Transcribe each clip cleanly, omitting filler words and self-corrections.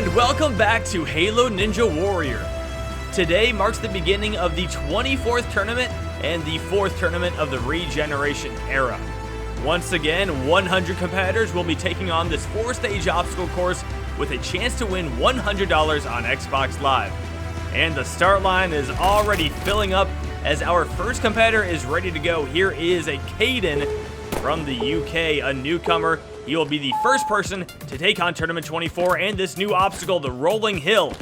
and welcome back to Halo Ninja Warrior. Today marks the beginning of the 24th tournament and the 4th tournament of the Regeneration era. Once again, 100 competitors will be taking on this 4-stage obstacle course with a chance to win $100 on Xbox Live. And the start line is already filling up as our first competitor is ready to go. Here is a Caden from the UK, a newcomer. He will be the first person to take on Tournament 24 and this new obstacle, the Rolling Hill.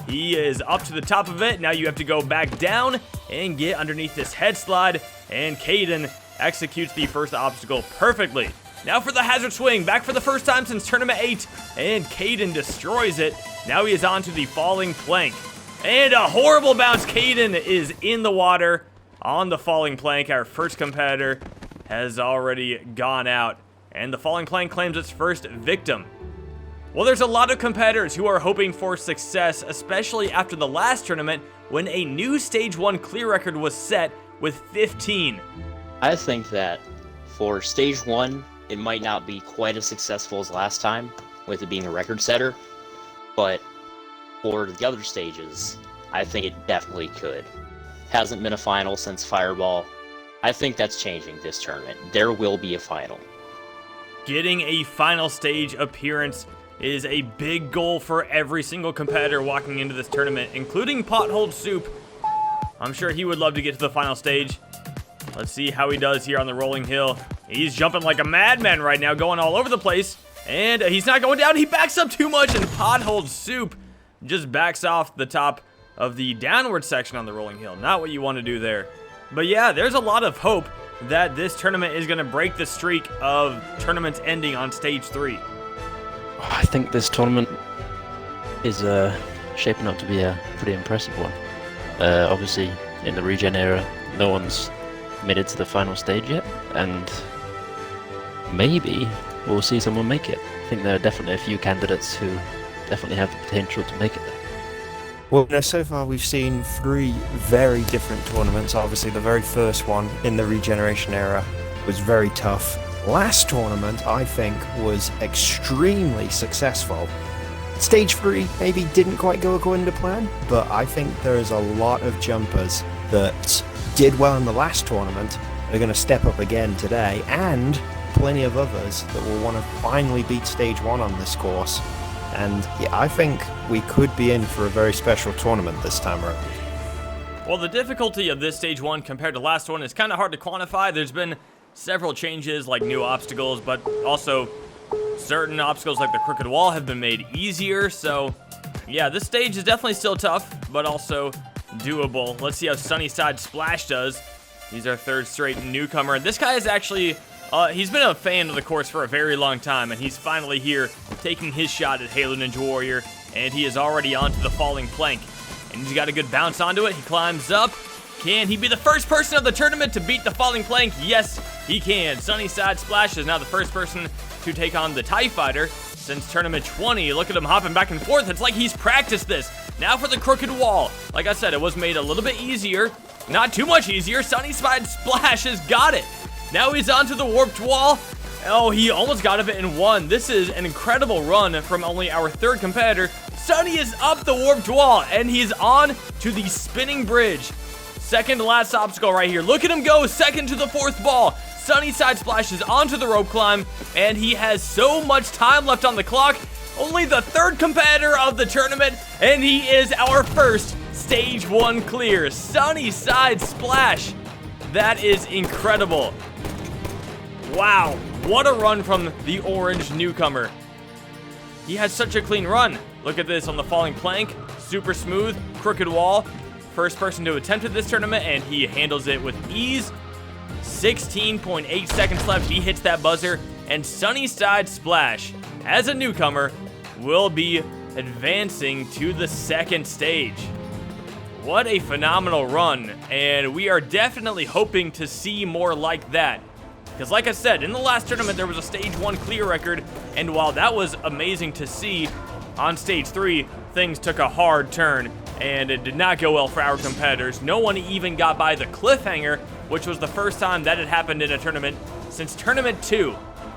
He is up to the top of it. Now you have to go back down and get underneath this head slide, and Caden executes the first obstacle perfectly. Now for the hazard swing, back for the first time since Tournament 8, and Caden destroys it. Now he is on to the falling plank. And a horrible bounce. Caden is in the water on the falling plank. Our first competitor has already gone out, and the falling plank claims its first victim. Well, there's a lot of competitors who are hoping for success, especially after the last tournament when a new Stage 1 clear record was set with 15. I think that for Stage 1, it might not be quite as successful as last time, with it being a record setter, but for the other stages, I think it definitely could. Hasn't been a final since Fireball. I think that's changing this tournament. There will be a final. Getting a final stage appearance is a big goal for every single competitor walking into this tournament, including Potholed Soup. I'm sure he would love to get to the final stage. Let's see how he does here on the Rolling Hill. He's jumping like a madman right now, going all over the place. And he's not going down. He backs up too much, and Potholed Soup just backs off the top of the downward section on the Rolling Hill. Not what you want to do there. But yeah, there's a lot of hope that this tournament is going to break the streak of tournaments ending on Stage 3. I think this tournament is shaping up to be a pretty impressive one. Obviously, in the Regen era, no one's made it to the final stage yet, and maybe we'll see someone make it. I think there are definitely a few candidates who definitely have the potential to make it there. Well, so far we've seen 3 very different tournaments. Obviously, the very first one in the Regeneration era was very tough. Last tournament, I think, was extremely successful. Stage 3 maybe didn't quite go according to plan, but I think there's a lot of jumpers that did well in the last tournament, are going to step up again today, and plenty of others that will want to finally beat Stage 1 on this course. And yeah, I think we could be in for a very special tournament this time around. Well, the difficulty of this Stage 1 compared to last one is kind of hard to quantify. There's been several changes, like new obstacles, but also certain obstacles like the crooked wall have been made easier. So yeah, this stage is definitely still tough, but also doable. Let's see how SunnysideSplash does. He's our 3rd straight newcomer. This guy is actually, he's been a fan of the course for a very long time, and he's finally here taking his shot at Halo Ninja Warrior, and he is already onto the falling plank. And he's got a good bounce onto it. He climbs up. Can he be the first person of the tournament to beat the falling plank? Yes, he can. SunnysideSplash is now the first person to take on the TIE Fighter since Tournament 20. Look at him hopping back and forth. It's like he's practiced this. Now for the crooked wall. Like I said, it was made a little bit easier. Not too much easier. SunnysideSplash has got it. Now he's onto the warped wall. Oh, he almost got of it in 1. This is an incredible run from only our 3rd competitor. Sunny is up the warped wall, and he's on to the spinning bridge. Second to last obstacle right here. Look at him go, second to the 4th ball. SunnysideSplash is onto the rope climb, and he has so much time left on the clock. Only the 3rd competitor of the tournament, and he is our first Stage 1 clear. SunnysideSplash. That is incredible. Wow, what a run from the orange newcomer. He has such a clean run. Look at this on the falling plank. Super smooth, crooked wall. First person to attempt at this tournament, and he handles it with ease. 16.8 seconds left. He hits that buzzer, and SunnysideSplash, as a newcomer, will be advancing to the 2nd stage. What a phenomenal run, and we are definitely hoping to see more like that. Because like I said, in the last tournament, there was a Stage 1 clear record, and while that was amazing to see, on Stage 3, things took a hard turn, and it did not go well for our competitors. No one even got by the cliffhanger, which was the first time that had happened in a tournament since Tournament 2.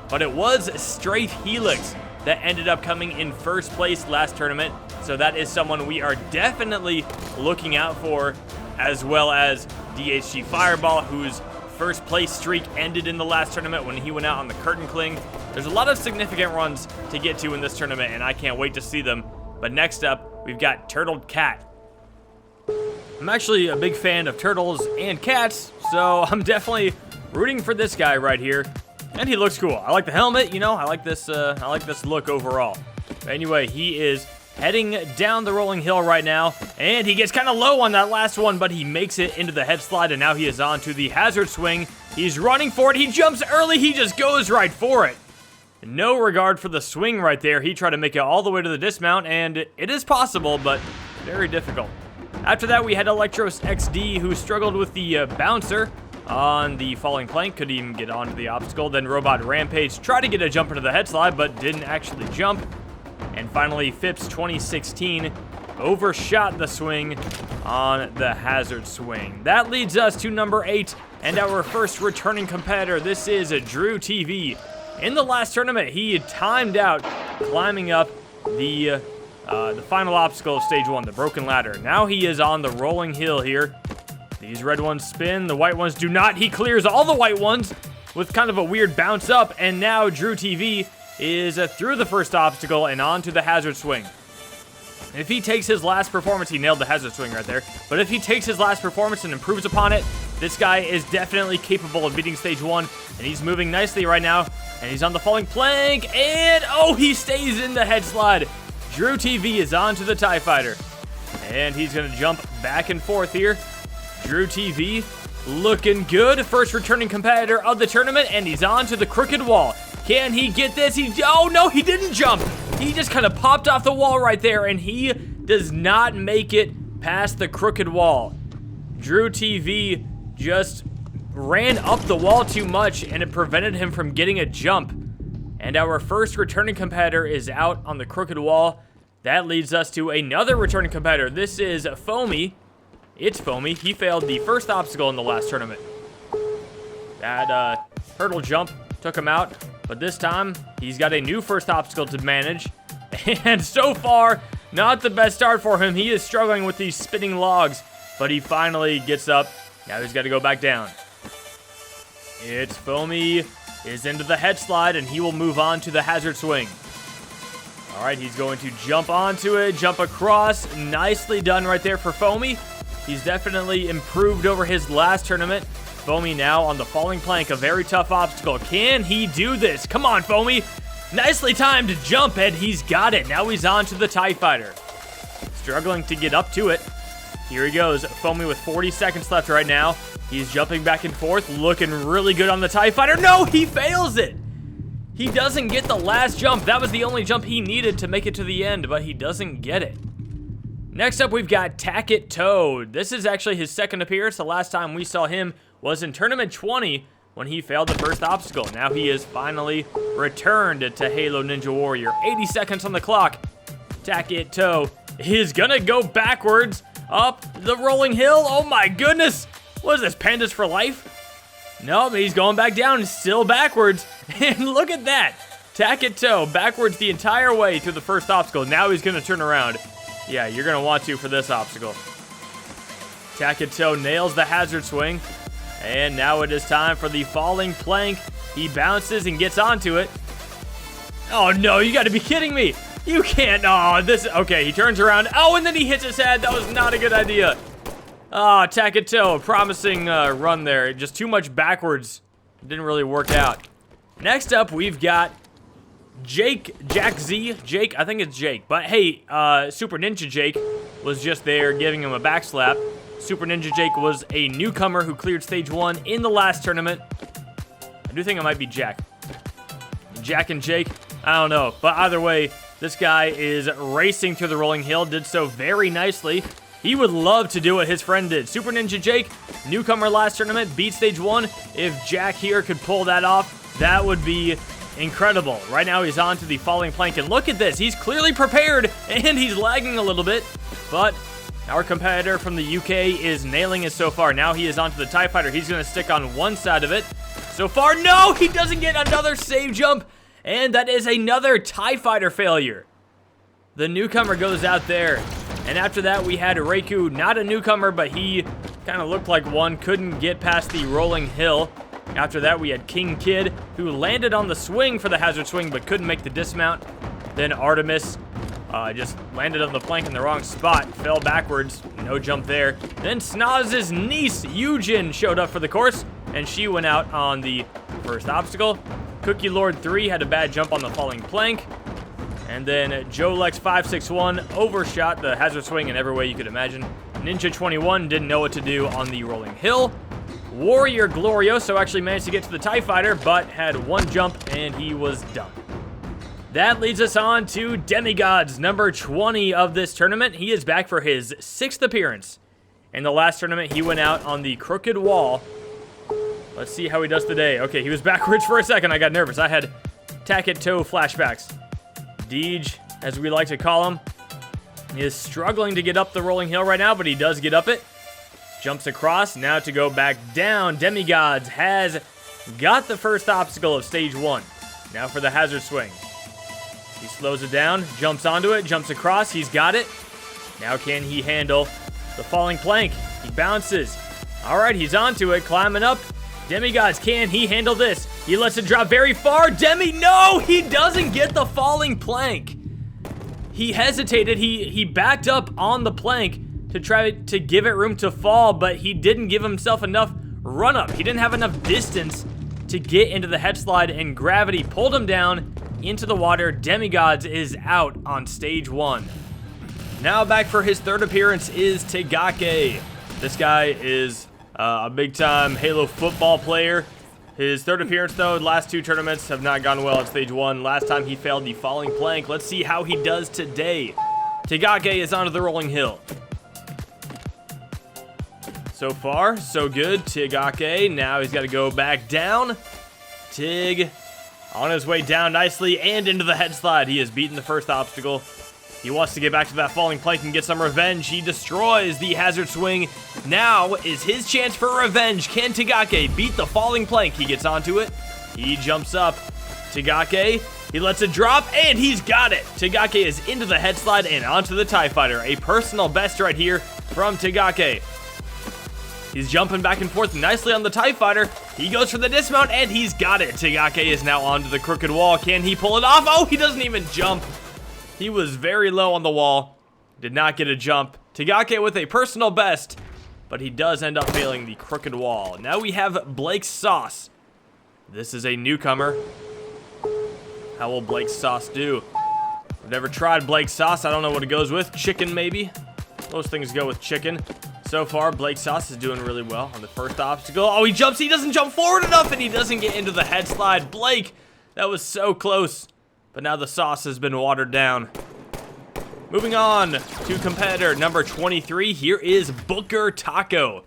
But it was straight helix. that ended up coming in first place last tournament. So that is someone we are definitely looking out for, as well as DHG Fireball, whose first place streak ended in the last tournament when he went out on the curtain cling. There's a lot of significant runs to get to in this tournament, and I can't wait to see them. But next up, we've got Turtled Cat. I'm actually a big fan of turtles and cats, so I'm definitely rooting for this guy right here. And he looks cool. I like the helmet, you know, I like this look overall. But anyway, he is heading down the rolling hill right now, and he gets kind of low on that last one, but he makes it into the head slide, and now he is on to the hazard swing. He's running for it. He jumps early. He just goes right for it. No regard for the swing right there. He tried to make it all the way to the dismount, and it is possible, but very difficult. After that, we had Electros XD, who struggled with the bouncer on the falling plank, couldn't even get onto the obstacle. Then RobotRampage tried to get a jump into the head slide, but didn't actually jump. And finally, Phipps 2016 overshot the swing on the hazard swing. That leads us to number 8 and our first returning competitor. This is Drewtv. In the last tournament, he had timed out climbing up the final obstacle of stage 1, the broken ladder. Now he is on the rolling hill here. These red ones spin, the white ones do not. He clears all the white ones with kind of a weird bounce up, and now Drewtv is through the first obstacle and onto the hazard swing. If he takes his last performance, he nailed the hazard swing right there, but if he takes his last performance and improves upon it, this guy is definitely capable of beating stage 1, and he's moving nicely right now, and he's on the falling plank, and oh, he stays in the head slide. Drewtv is on to the TIE Fighter, and he's going to jump back and forth here. Drewtv looking good, first returning competitor of the tournament, and he's on to the crooked wall. Can he get this? Oh no, he didn't jump. He just kind of popped off the wall right there, and he does not make it past the crooked wall. Drewtv just ran up the wall too much, and it prevented him from getting a jump. And our first returning competitor is out on the crooked wall. That leads us to another returning competitor. This is ItzFoamy. ItzFoamy. He failed the first obstacle in the last tournament. That hurdle jump took him out, but this time he's got a new first obstacle to manage. And so far, not the best start for him. He is struggling with these spinning logs, but he finally gets up. Now he's got to go back down. ItzFoamy is into the head slide, and he will move on to the hazard swing. All right, he's going to jump onto it, jump across. Nicely done right there for Foamy. He's definitely improved over his last tournament. Foamy now on the falling plank, a very tough obstacle. Can he do this? Come on, Foamy. Nicely timed jump, and he's got it. Now he's on to the TIE Fighter. Struggling to get up to it. Here he goes. Foamy with 40 seconds left right now. He's jumping back and forth, looking really good on the TIE Fighter. No, he fails it. He doesn't get the last jump. That was the only jump he needed to make it to the end, but he doesn't get it. Next up, we've got Tackett Toad. This is actually his second appearance. The last time we saw him was in Tournament 20 when he failed the first obstacle. Now he is finally returned to Halo Ninja Warrior. 80 seconds on the clock. Tackett Toad is gonna go backwards up the rolling hill. Oh my goodness. What is this, Pandas for life? Nope, he's going back down, still backwards. And look at that. Tackett Toad backwards the entire way through the first obstacle. Now he's gonna turn around. Yeah, you're gonna want to for this obstacle. Tackett Toad nails the hazard swing. And now it is time for the falling plank. He bounces and gets onto it. Oh no, you gotta be kidding me. You can't, oh, this, okay, he turns around. Oh, and then he hits his head. That was not a good idea. Oh, Tackett Toad, promising run there. Just too much backwards. Didn't really work out. Next up, we've got Jakze. Jake, I think it's Jake. But hey, Super Ninja Jake was just there giving him a backslap. Super Ninja Jake was a newcomer who cleared stage 1 in the last tournament. I do think it might be Jack. Jack and Jake, I don't know. But either way, this guy is racing through the rolling hill. Did so very nicely. He would love to do what his friend did. Super Ninja Jake, newcomer last tournament, beat stage 1. If Jack here could pull that off, that would be incredible. Right now he's on to the falling plank, and look at this. He's clearly prepared, and he's lagging a little bit, but our competitor from the UK is nailing it so far. Now he is onto the TIE Fighter. He's going to stick on one side of it. So far, no, he doesn't get another save jump, And that is another TIE Fighter failure. The newcomer goes out there. And after that, we had vReiku, not a newcomer, but he kind of looked like one, couldn't get past the rolling hill. After that, we had King Kid, who landed on the swing for the hazard swing, but couldn't make the dismount. Then Artemis just landed on the plank in the wrong spot, fell backwards, no jump there. Then SNOZZ's niece, Yujin, showed up for the course, and she went out on the first obstacle. Cookie Lord 3 had a bad jump on the falling plank. And then Jolex561 overshot the hazard swing in every way you could imagine. Ninja 21 didn't know what to do on the rolling hill. Warrior Glorioso actually managed to get to the TIE Fighter, but had one jump and he was done. That leads us on to Demigods, number 20 of this tournament. He is back for his 6th appearance. In the last tournament, he went out on the crooked wall. Let's see how he does today. Okay, he was backwards for a second. I got nervous. I had tack-it-toe flashbacks. Deej, as we like to call him, is struggling to get up the rolling hill right now, but he does get up it. Jumps across, now to go back down. Demigods has got the first obstacle of stage 1. Now for the hazard swing. He slows it down, jumps onto it, jumps across, he's got it. Now can he handle the falling plank? He bounces. All right, he's onto it, climbing up. Demigods, can he handle this? He lets it drop very far. No, he doesn't get the falling plank. He hesitated, he backed up on the plank to try to give it room to fall, but he didn't give himself enough run up. He didn't have enough distance to get into the head slide, and gravity pulled him down into the water. Demigods is out on stage 1. Now back for his 3rd appearance is Tigake. This guy is a big-time Halo football player. His 3rd appearance, though, the last 2 tournaments have not gone well at stage 1. Last time he failed the falling plank. Let's see how he does today. Tigake is onto the rolling hill. So far, so good. Tigake, now he's got to go back down. Tig on his way down nicely and into the head slide. He has beaten the first obstacle. He wants to get back to that falling plank and get some revenge. He destroys the hazard swing. Now is his chance for revenge. Can Tigake beat the falling plank? He gets onto it. He jumps up. Tigake, he lets it drop, and he's got it. Tigake is into the head slide and onto the TIE Fighter. A personal best right here from Tigake. He's jumping back and forth nicely on the TIE Fighter. He goes for the dismount, and he's got it. Tigake is now onto the crooked wall. Can he pull it off? Oh, he doesn't even jump. He was very low on the wall. Did not get a jump. Tigake with a personal best, but he does end up failing the crooked wall. Now we have zzSOzz. This is a newcomer. How will zzSOzz do? I've never tried zzSOzz. I don't know what it goes with. Chicken, maybe? Most things go with chicken. So far, zzSOzz is doing really well on the first obstacle. Oh, he jumps. He doesn't jump forward enough, and he doesn't get into the head slide. Blake, that was so close. But now the sauce has been watered down. Moving on to competitor number 23. Here is ELBookerTaco.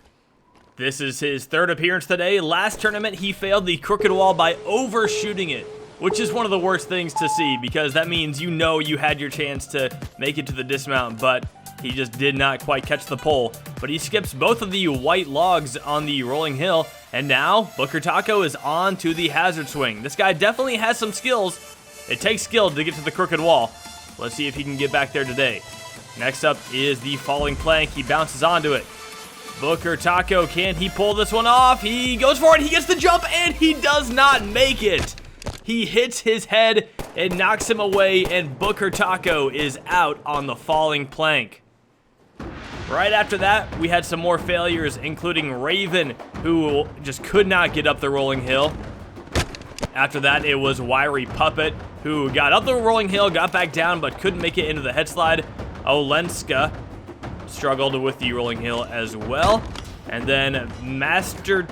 This is his 3rd appearance today. Last tournament, he failed the crooked wall by overshooting it, which is one of the worst things to see, because that means you know you had your chance to make it to the dismount, but he just did not quite catch the pole. But he skips both of the white logs on the rolling hill, and now ELBookerTaco is on to the hazard swing. This guy definitely has some skills. It takes skill to get to the crooked wall. Let's see if he can get back there today. Next up is the falling plank. He bounces onto it. ELBookerTaco, can he pull this one off? He goes for it. He gets the jump, and he does not make it. He hits his head and knocks him away, and ELBookerTaco is out on the falling plank. Right after that, we had some more failures, including Raven, who just could not get up the rolling hill. After that, it was Wiry Puppet, who got up the rolling hill, got back down, but couldn't make it into the head slide. Olenskaa struggled with the rolling hill as well. And then Master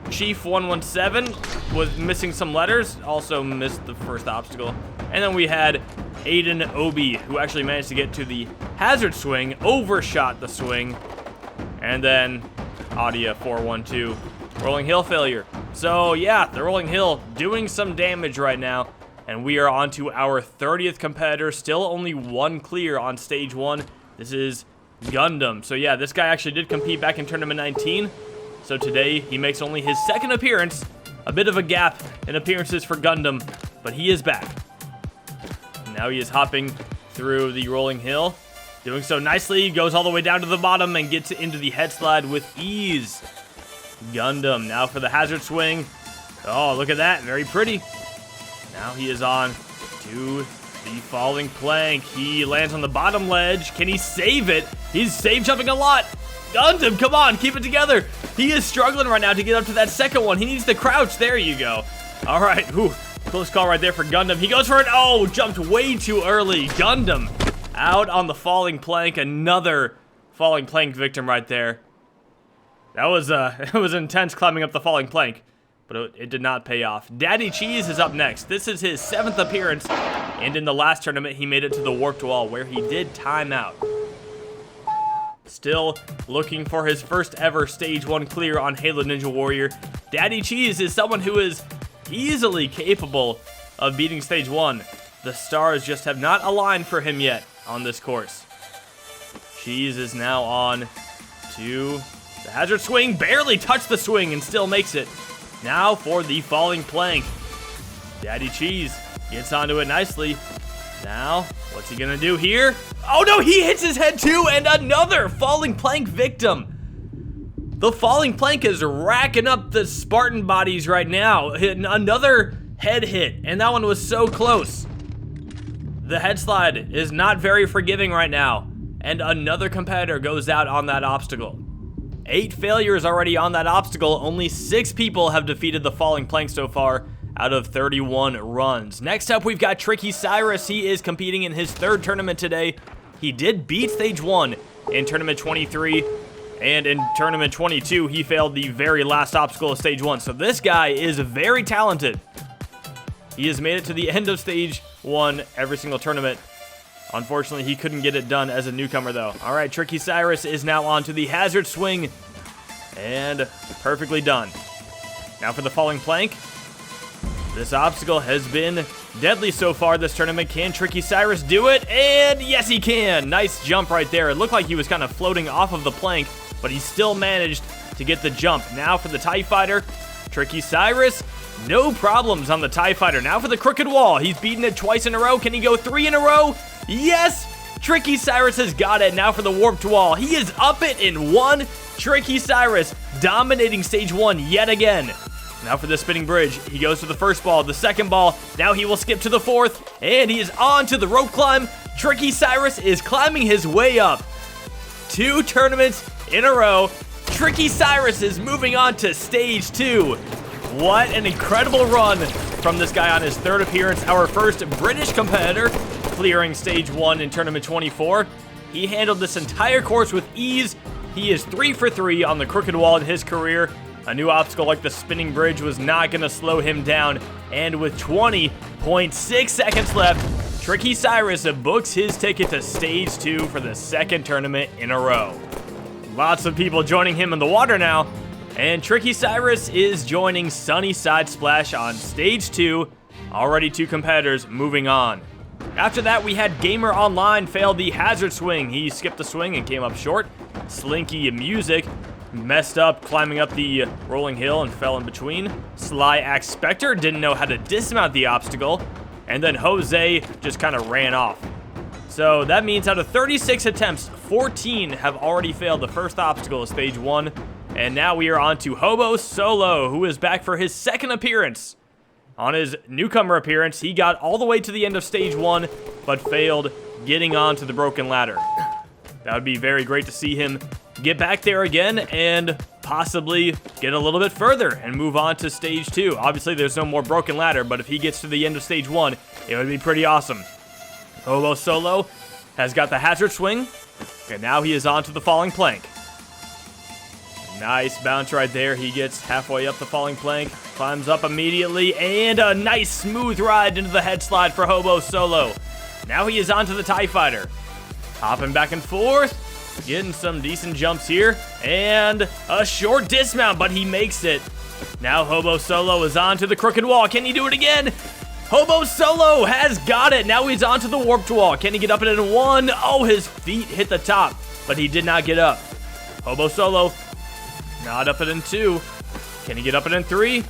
Chief 117 was missing some letters, also missed the first obstacle. And then we had AidynObi, who actually managed to get to the hazard swing, overshot the swing. And then Audia 412, rolling hill failure. So yeah, the rolling hill doing some damage right now. And we are on to our 30th competitor, still only one clear on stage 1. This is Gundam. So yeah, this guy actually did compete back in tournament 19. So today he makes only his 2nd appearance. A bit of a gap in appearances for Gundam. but he is back. Now he is hopping through the rolling hill. Doing so nicely, goes all the way down to the bottom and gets into the head slide with ease. Gundam now for the hazard swing. Oh, look at that, very pretty. Now he is on to the falling plank. He lands on the bottom ledge. Can he save it? He's save jumping a lot. Gundam, come on, keep it together. He is struggling right now to get up to that second one. He needs to crouch. There you go. All right, close call right there for Gundam. He goes for it. Oh, jumped way too early. Gundam out on the falling plank. Another falling plank victim right there. That was it was intense climbing up the falling plank, but it did not pay off. Daddycheese is up next. This is his 7th appearance, and in the last tournament, he made it to the warped wall where he did time out. Still looking for his first ever Stage 1 clear on Halo Ninja Warrior. Daddycheese is someone who is easily capable of beating Stage 1. The stars just have not aligned for him yet on this course. Cheese is now on to the hazard swing. Barely touched the swing and still makes it. Now for the falling plank. Daddycheese gets onto it nicely. Now, what's he gonna do here? Oh no, he hits his head too, and another falling plank victim. The falling plank is racking up the Spartan bodies right now. Another head hit, and that one was so close. The head slide is not very forgiving right now, and another competitor goes out on that obstacle. 8 failures already on that obstacle. Only 6 people have defeated the falling plank so far out of 31 runs. Next up, we've got TrickyCyrus. He is competing in his 3rd tournament today. He did beat Stage 1 in Tournament 23, and in Tournament 22, he failed the very last obstacle of Stage 1. So this guy is very talented. He has made it to the end of Stage 1 every single tournament. Unfortunately, he couldn't get it done as a newcomer, though. All right, TrickyCyrus is now on to the hazard swing, and perfectly done. Now for the falling plank. This obstacle has been deadly so far this tournament. Can TrickyCyrus do it? And yes, he can. Nice jump right there. It looked like he was kind of floating off of the plank, but he still managed to get the jump. Now for the TIE Fighter. TrickyCyrus, no problems on the TIE Fighter. Now for the crooked wall. He's beaten it twice in a row. Can he go 3 in a row? Yes! TrickyCyrus has got it. Now for the warped wall. He is up it in 1. TrickyCyrus dominating Stage 1 yet again. Now for the spinning bridge. He goes to the first ball, the second ball. Now he will skip to the 4th, and he is on to the rope climb. TrickyCyrus is climbing his way up. 2 tournaments in a row. TrickyCyrus is moving on to Stage 2. What an incredible run from this guy on his 3rd appearance. Our first British competitor clearing Stage 1 in Tournament 24. He handled this entire course with ease. He is 3 for 3 on the crooked wall in his career. A new obstacle like the spinning bridge was not going to slow him down. And with 20.6 seconds left, TrickyCyrus books his ticket to Stage 2 for the 2nd tournament in a row. Lots of people joining him in the water now. And TrickyCyrus is joining SunnysideSplash on Stage 2. Already 2 competitors moving on. After that, we had Gamer Online fail the hazard swing. He skipped the swing and came up short. Slinky Music messed up climbing up the rolling hill and fell in between. SlyAxSpecter didn't know how to dismount the obstacle. And then Vozzae just kind of ran off. So that means out of 36 attempts, 14 have already failed the first obstacle of Stage 1. And now we are on to Hobo Solo, who is back for his 2nd appearance. On his newcomer appearance, he got all the way to the end of Stage 1, but failed getting onto the broken ladder. That would be very great to see him get back there again and possibly get a little bit further and move on to Stage 2. Obviously, there's no more broken ladder, but if he gets to the end of Stage 1, it would be pretty awesome. Hobo Solo has got the hazard swing, and now he is on to the falling plank. Nice bounce right there. He gets halfway up the falling plank, climbs up immediately, and a nice smooth ride into the head slide for Hobo Solo. Now he is onto the TIE Fighter. Hopping back and forth, getting some decent jumps here, and a short dismount, but he makes it. Now Hobo Solo is onto the crooked wall. Can he do it again? Hobo Solo has got it. Now he's onto the warped wall. Can he get up it in 1? Oh, his feet hit the top, but he did not get up. Hobo Solo not up it in 2. Can he get up it in 3?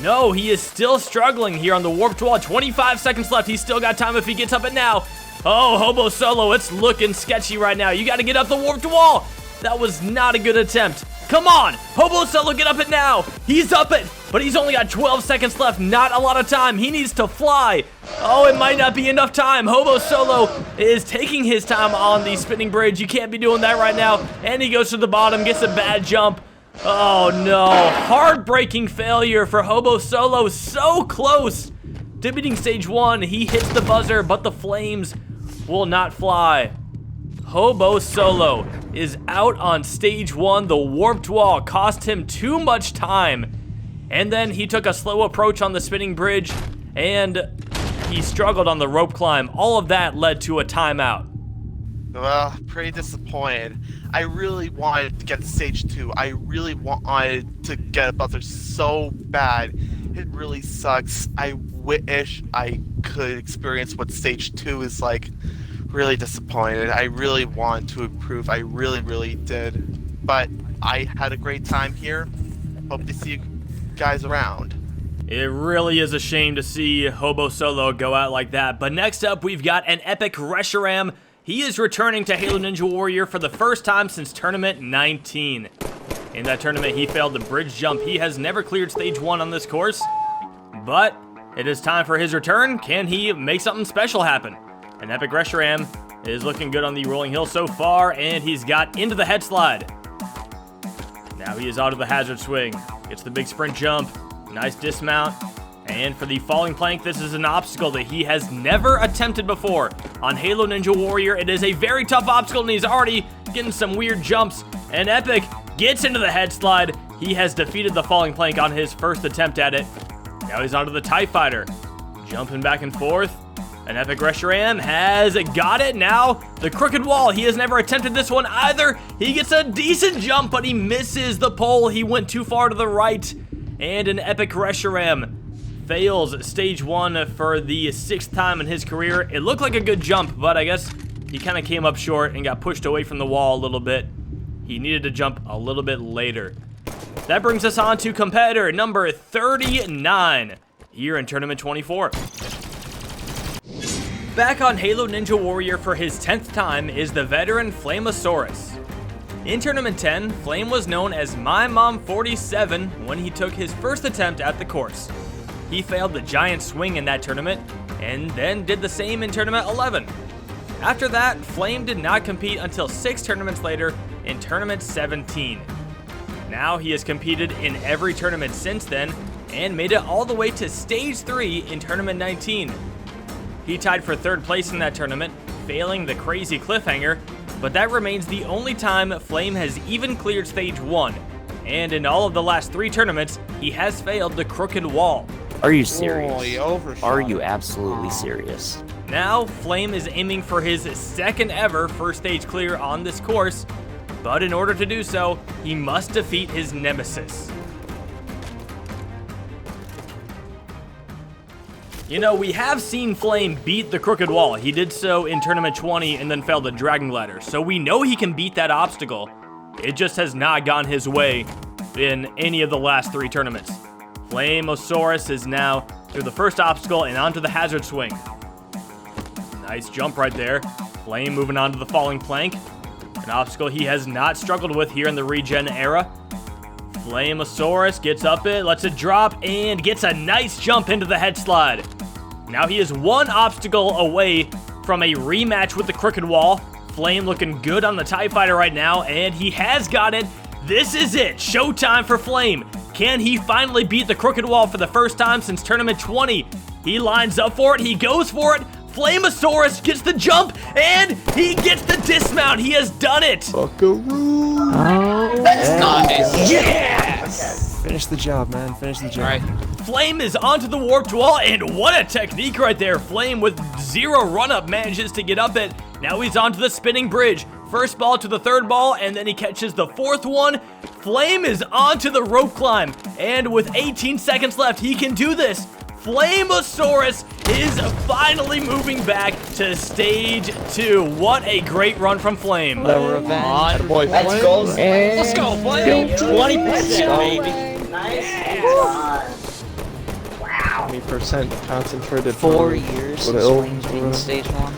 No, he is still struggling here on the warped wall. 25 seconds left. He's still got time if he gets up it now. Oh, Hobo Solo, it's looking sketchy right now. You got to get up the warped wall. That was not a good attempt. Come on, Hobo Solo, get up it now. He's up it, but he's only got 12 seconds left. Not a lot of time. He needs to fly. Oh, it might not be enough time. Hobo Solo is taking his time on the spinning bridge. You can't be doing that right now. And he goes to the bottom, gets a bad jump. Oh no, heartbreaking failure for Hobo Solo. So close to beating stage 1. He hits the buzzer, but the flames will not fly. Hobo Solo is out on stage 1. The warped wall cost him too much time. And then he took a slow approach on the spinning bridge, and he struggled on the rope climb. All of that led to a timeout. Well, pretty disappointed. I really wanted to get to stage 2. I really wanted to get a buzzer so bad. It really sucks. I wish I could experience what stage 2 is like. Really disappointed. I really wanted to improve. I really did. But I had a great time here. Hope to see you guys around. It really is a shame to see Hobo Solo go out like that. But next up, we've got AnEpikReshiram. He is returning to Halo Ninja Warrior for the first time since Tournament 19. In that tournament, he failed the bridge jump. He has never cleared stage 1 on this course. But it is time for his return. Can he make something special happen? AnEpikReshiram is looking good on the rolling hill so far, and he's got into the head slide. Now he is onto the hazard swing. Gets the big sprint jump. Nice dismount. And for the falling plank, this is an obstacle that he has never attempted before. On Halo Ninja Warrior, it is a very tough obstacle, and he's already getting some weird jumps. And Epic gets into the head slide. He has defeated the falling plank on his first attempt at it. Now he's onto the TIE Fighter. Jumping back and forth. AnEpikReshiram has got it. Now, the crooked wall. He has never attempted this one either. He gets a decent jump, but he misses the pole. He went too far to the right. And AnEpikReshiram fails stage 1 for the 6th time in his career. It looked like a good jump, but I guess he kind of came up short and got pushed away from the wall a little bit. He needed to jump a little bit later. That brings us on to competitor number 39 here in Tournament 24. Back on Halo Ninja Warrior for his 10th time is the veteran Flamosaurus. In Tournament 10, Flame was known as My Mom 47 when he took his first attempt at the course. He failed the giant swing in that tournament, and then did the same in Tournament 11. After that, Flame did not compete until 6 tournaments later in Tournament 17. Now he has competed in every tournament since then, and made it all the way to Stage 3 in Tournament 19. He tied for 3rd place in that tournament, failing the crazy cliffhanger, but that remains the only time Flame has even cleared Stage 1, and in all of the last 3 tournaments, he has failed the crooked wall. Are you serious? Holy overshot. Are you absolutely serious? Now, Flame is aiming for his 2nd ever first stage clear on this course, but in order to do so, he must defeat his nemesis. You know, we have seen Flame beat the crooked wall. He did so in Tournament 20 and then failed the dragon ladder. So we know he can beat that obstacle. It just has not gone his way in any of the last 3 tournaments. Flamosaurus is now through the first obstacle and onto the hazard swing. Nice jump right there. Flame moving on to the falling plank. An obstacle he has not struggled with here in the regen era. Flamosaurus gets up it, lets it drop, and gets a nice jump into the head slide. Now he is 1 obstacle away from a rematch with the crooked wall. Flame looking good on the TIE Fighter right now, and he has got it. This is it. Showtime for Flame. Can he finally beat the crooked wall for the first time since Tournament 20? He lines up for it. He goes for it. Flamosaurus gets the jump, and he gets the dismount. He has done it. Buckaroo. That's nice. Yes! Finish the job, man. Finish the job. Flame is onto the warped wall, and what a technique right there. Flame with 0 run-up manages to get up it. Now he's onto the spinning bridge. First ball to the 3rd ball, and then he catches the 4th one. Flame is onto the rope climb, and with 18 seconds left, he can do this. Flamosaurus is finally moving back to stage 2. What a great run from Flame. The revenge. Let's go. Let's go, Flame. 20%, baby. Nice. 20% concentrated. 4 years What since else? Flames being stage 1.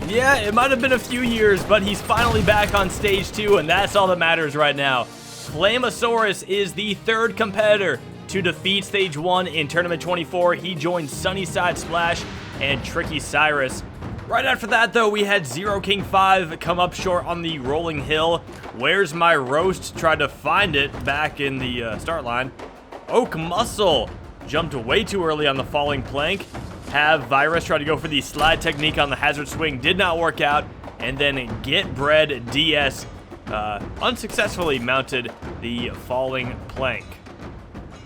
Yeah, it might have been a few years, but he's finally back on stage 2, and that's all that matters right now. Flamosaurus is the third competitor to defeat stage 1 in Tournament 24. He joined SunnysideSplash and TrickyCyrus. Right after that, though, we had Zero King 5 come up short on the rolling hill. Where's my roast? Tried to find it back in the start line. Oak Muscle jumped way too early on the falling plank. Have Virus try to go for the slide technique on the hazard swing, did not work out, and then Get Bread DS unsuccessfully mounted the falling plank.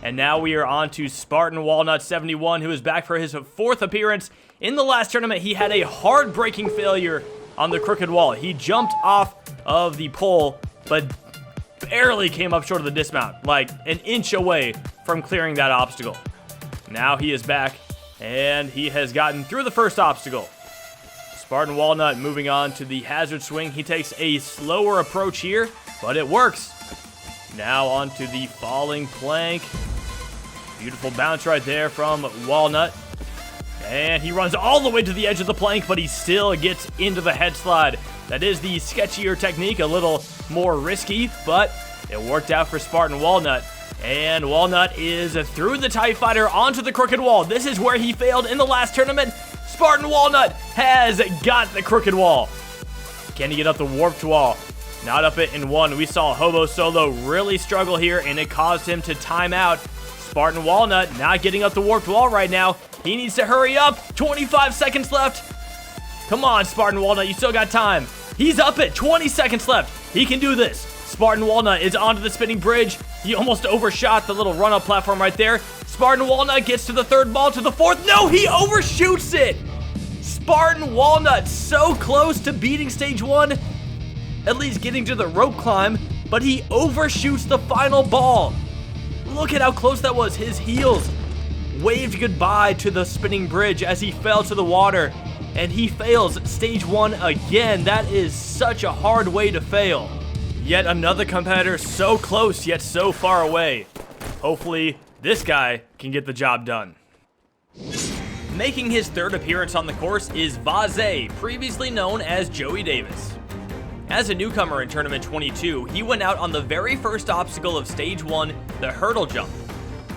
And now we are on to Spartan Walnut 71, who is back for his 4th appearance. In the last tournament, he had a heartbreaking failure on the crooked wall. He jumped off of the pole, but barely came up short of the dismount, like an inch away from clearing that obstacle. Now he is back, and he has gotten through the first obstacle. Spartan Walnut moving on to the hazard swing. He takes a slower approach here, but it works. Now onto the falling plank. Beautiful bounce right there from Walnut. And he runs all the way to the edge of the plank, but he still gets into the head slide. That is the sketchier technique, a little more risky, but it worked out for Spartan Walnut. And Walnut is through the TIE Fighter onto the crooked wall. This is where he failed in the last tournament. Spartan Walnut has got the crooked wall. Can he get up the warped wall? Not up it in one. We saw Hobo Solo really struggle here, and it caused him to time out. Spartan Walnut not getting up the warped wall right now. He needs to hurry up. 25 seconds left. Come on, Spartan Walnut, you still got time. He's up it. 20 seconds left. He can do this. Spartan Walnut is onto the spinning bridge. He almost overshot the little run-up platform right there. Spartan Walnut gets to the third ball, to the fourth. No, he overshoots it. Spartan Walnut so close to beating stage 1, at least getting to the rope climb, but he overshoots the final ball. Look at how close that was. His heels waved goodbye to the spinning bridge as he fell to the water, and he fails stage 1 again. That is such a hard way to fail. Yet another competitor so close yet so far away. Hopefully this guy can get the job done. Making his 3rd appearance on the course is Vaze, previously known as Joey Davis. As a newcomer in Tournament 22, he went out on the very first obstacle of Stage 1, the hurdle jump.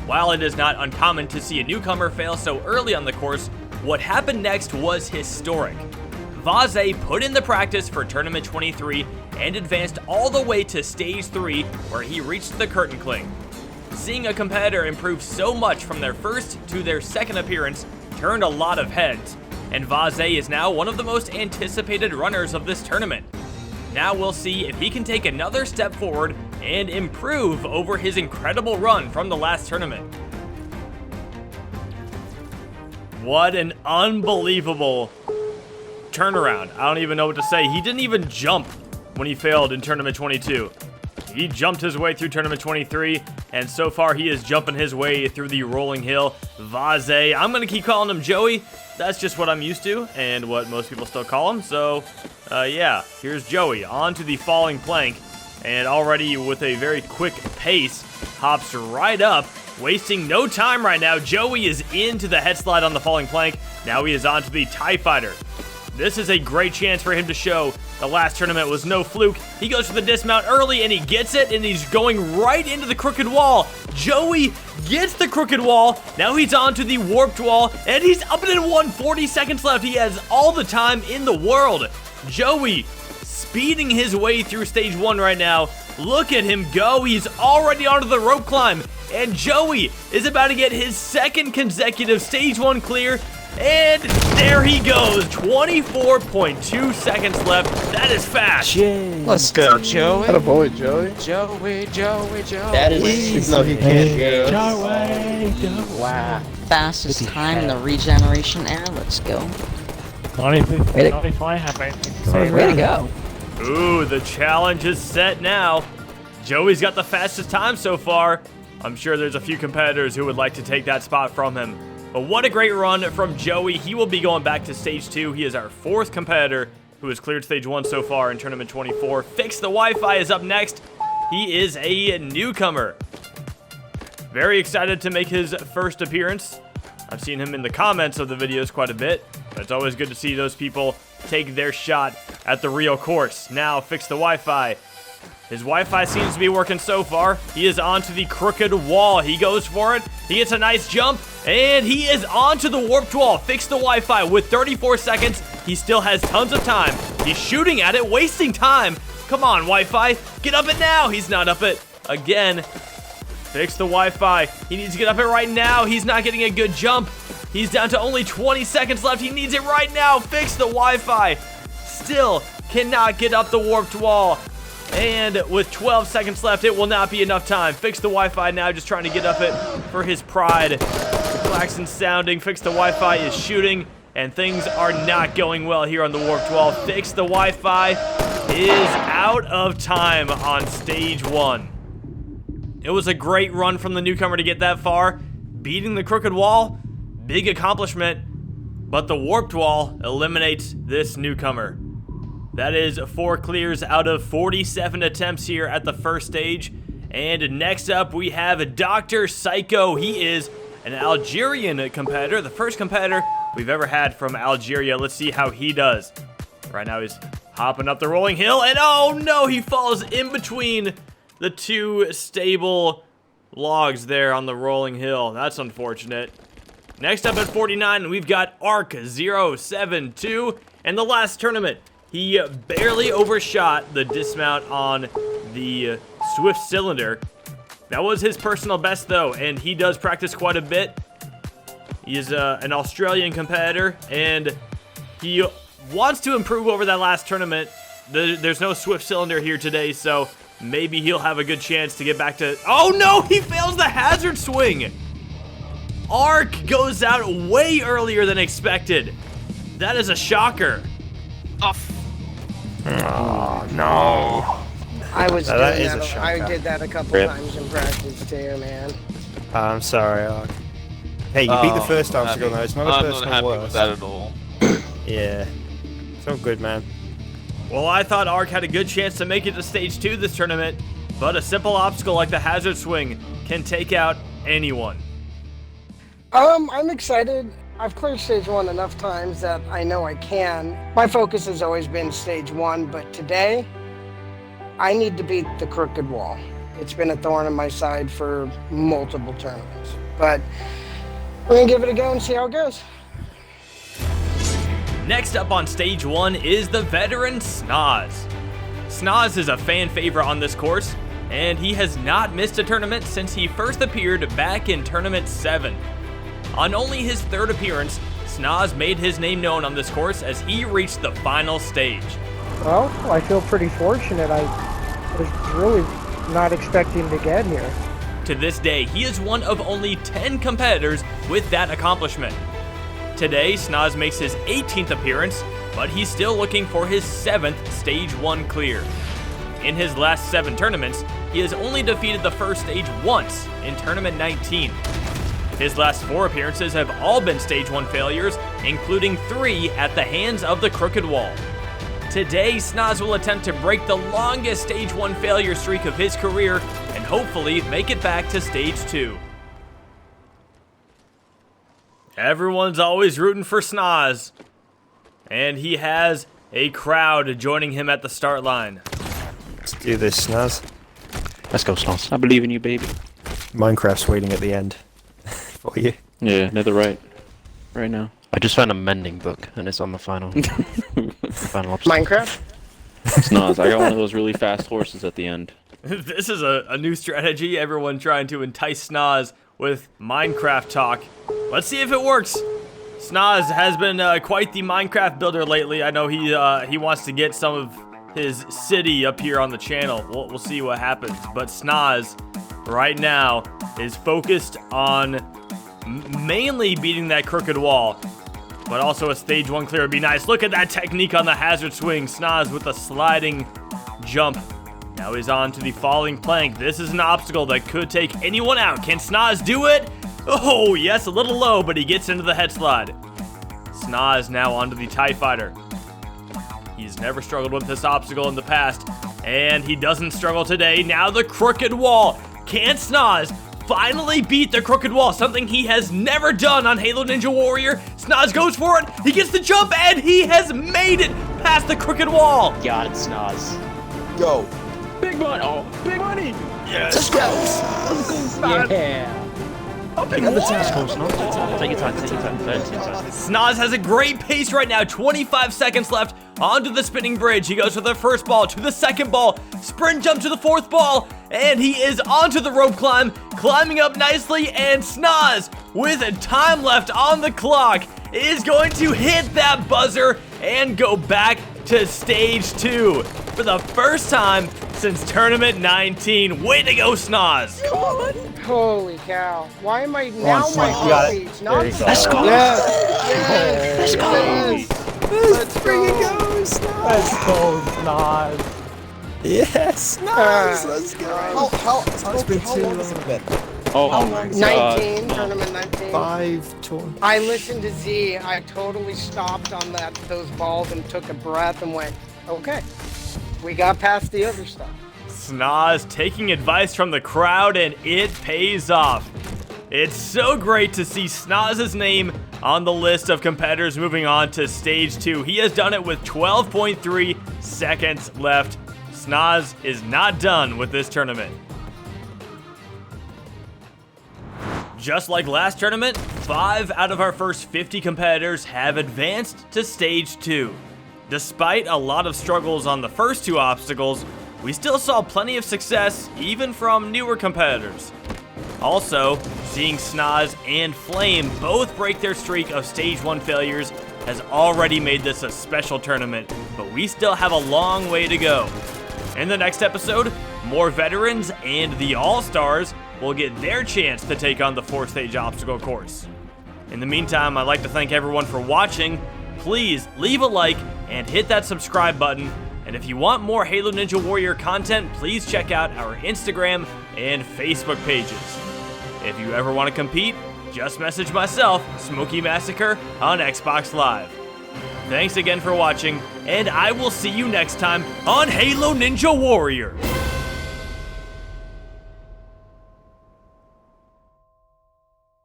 While it is not uncommon to see a newcomer fail so early on the course, what happened next was historic. Vaze put in the practice for Tournament 23 and advanced all the way to Stage 3, where he reached the curtain cling. Seeing a competitor improve so much from their first to their 2nd appearance turned a lot of heads, and Vaze is now one of the most anticipated runners of this tournament. Now we'll see if he can take another step forward and improve over his incredible run from the last tournament. What an unbelievable turnaround. I don't even know what to say. He didn't even jump when he failed in Tournament 22. He jumped his way through Tournament 23, and so far he is jumping his way through the rolling hill. Vaze, I'm going to keep calling him Joey. That's just what I'm used to, and what most people still call him. So, yeah, here's Joey onto the falling plank, and already with a very quick pace, hops right up, wasting no time right now. Joey is into the head slide on the falling plank. Now he is onto the TIE Fighter. This is a great chance for him to show the last tournament was no fluke. He goes for the dismount early, and he gets it, and he's going right into the crooked wall. Joey gets the crooked wall. Now he's onto the warped wall, and he's up and in 1. 40 seconds left. He has all the time in the world. Joey speeding his way through stage 1 right now. Look at him go. He's already onto the rope climb, and Joey is about to get his 2nd consecutive stage 1 clear. And there he goes, 24.2 seconds left. That is fast. Let's go, Joey. Attaboy, Joey. Joey. That is Even though he can't Joey. Wow. Fastest time in the regeneration era. Let's go. Way to go. Ooh, the challenge is set now. Joey's got the fastest time so far. I'm sure there's a few competitors who would like to take that spot from him. But what a great run from Joey. He will be going back to stage 2. He is our 4th competitor who has cleared stage 1 so far in Tournament 24. FixTheWiFi is up next. He is a newcomer. Very excited to make his first appearance. I've seen him in the comments of the videos quite a bit. But it's always good to see those people take their shot at the real course. Now, FixTheWiFi. His Wi-Fi seems to be working so far. He is onto the crooked wall. He goes for it. He gets a nice jump, and he is onto the warped wall. FixTheWiFi with 34 seconds. He still has tons of time. He's shooting at it, wasting time. Come on, Wi-Fi. Get up it now. He's not up it again. FixTheWiFi. He needs to get up it right now. He's not getting a good jump. He's down to only 20 seconds left. He needs it right now. FixTheWiFi. Still cannot get up the warped wall. And with 12 seconds left, it will not be enough time. FixTheWiFi now just trying to get up it for his pride. The klaxon sounding. FixTheWiFi is shooting, and things are not going well here on the warped wall. FixTheWiFi is out of time on stage 1. It was a great run from the newcomer to get that far. Beating the crooked wall, big accomplishment, but the warped wall eliminates this newcomer. That is 4 clears out of 47 attempts here at the first stage. And next up, we have Dr. Psycho. He is an Algerian competitor, the first competitor we've ever had from Algeria. Let's see how he does. Right now, he's hopping up the rolling hill, and oh no, he falls in between the 2 stable logs there on the rolling hill. That's unfortunate. Next up at 49, we've got Arc072. And the last tournament, he barely overshot the dismount on the Swift Cylinder. That was his personal best, though, and he does practice quite a bit. He is an Australian competitor, and he wants to improve over that last tournament. There's no Swift Cylinder here today, so maybe he'll have a good chance to get back to... Oh, no! He fails the hazard swing! Arc goes out way earlier than expected. That is a shocker. Oh, no. I was doing that is a that. shocker. I did that a couple times in practice too, man. I'm sorry, Ark. Hey, you beat the first obstacle, though. It's not a I'm not personal happy worst. with that at all. Yeah. It's all good, man. Well, I thought Arc had a good chance to make it to stage 2 this tournament, but a simple obstacle like the hazard swing can take out anyone. I'm excited. I've cleared stage 1 enough times that I know I can. My focus has always been stage 1, but today, I need to beat the crooked wall. It's been a thorn in my side for multiple tournaments. But we're gonna give it a go and see how it goes. Next up on stage 1 is the veteran SMOKEY. SMOKEY is a fan favorite on this course, and he has not missed a tournament since he first appeared back in Tournament 7. On only his 3rd appearance, SMOKEY made his name known on this course as he reached the final stage. Well, I feel pretty fortunate. I was really not expecting to get here. To this day, he is one of only 10 competitors with that accomplishment. Today, SMOKEY makes his 18th appearance, but he's still looking for his 7th stage 1 clear. In his last 7 tournaments, he has only defeated the first stage once in Tournament 19. His last 4 appearances have all been stage 1 failures, including 3 at the hands of the crooked wall. Today, SMOKEY will attempt to break the longest stage 1 failure streak of his career and hopefully make it back to stage 2. Everyone's always rooting for SMOKEY, and he has a crowd joining him at the start line. Let's do this, Snaz. Let's go, SMOKEY. I believe in you, baby. Minecraft's waiting at the end for you. Yeah, nether right now. I just found a mending book, and it's on the final final obstacle. Minecraft? SMOKEY, I got one of those really fast horses at the end. This is a new strategy, everyone trying to entice SMOKEY with Minecraft talk. Let's see if it works. SMOKEY has been quite the Minecraft builder lately. I know he wants to get some of his city up here on the channel. We'll see what happens. But SMOKEY right now is focused on mainly beating that crooked wall, but also a stage 1 clear would be nice. Look at that technique on the hazard swing. SMOKEY with a sliding jump. Now he's on to the falling plank. This is an obstacle that could take anyone out. Can SMOKEY do it? Oh, yes, a little low, but he gets into the head slide. SMOKEY now onto the TIE Fighter. He's never struggled with this obstacle in the past, and he doesn't struggle today. Now the crooked wall. Can SMOKEY finally beat the crooked wall, something he has never done on Halo Ninja Warrior. SNOZZ goes for it, he gets the jump, and he has made it past the crooked wall. Got it, SNOZZ. Go. Big money! Oh, big money! Yes. Let's go. Yeah. Take your time, take your time. SNOZZ has a great pace right now, 25 seconds left onto the spinning bridge. He goes for the first ball, to the second ball, sprint jump to the fourth ball, and he is onto the rope climb, climbing up nicely, and SNOZZ, with time left on the clock, is going to hit that buzzer and go back to stage 2 for the first time since Tournament 19. Way to go, SNOZZ! Holy cow. Why am I now my heartbeat's not... Let's go. Yes. Let's go. Let's bring it go. Let's go, SNOZZ. Yes, nice. Let's go. How long has it been? Oh my 19, god. tournament 19. 5 tournaments. I listened to Z. I totally stopped on those balls and took a breath and went, okay, we got past the other stuff. SNOZZ taking advice from the crowd, and it pays off. It's so great to see SNOZZ's name on the list of competitors moving on to stage 2. He has done it with 12.3 seconds left. SNOZZ is not done with this tournament. Just like last tournament, 5 out of our first 50 competitors have advanced to stage 2. Despite a lot of struggles on the first 2 obstacles, we still saw plenty of success even from newer competitors. Also, seeing SNOZZ and Flame both break their streak of stage 1 failures has already made this a special tournament, but we still have a long way to go. In the next episode, more veterans and the All-Stars will get their chance to take on the 4th stage obstacle course. In the meantime, I'd like to thank everyone for watching. Please leave a like and hit that subscribe button. And if you want more Halo Ninja Warrior content, please check out our Instagram and Facebook pages. If you ever want to compete, just message myself, SMOKEY MASSACRE, on Xbox Live. Thanks again for watching, and I will see you next time on Halo Ninja Warrior.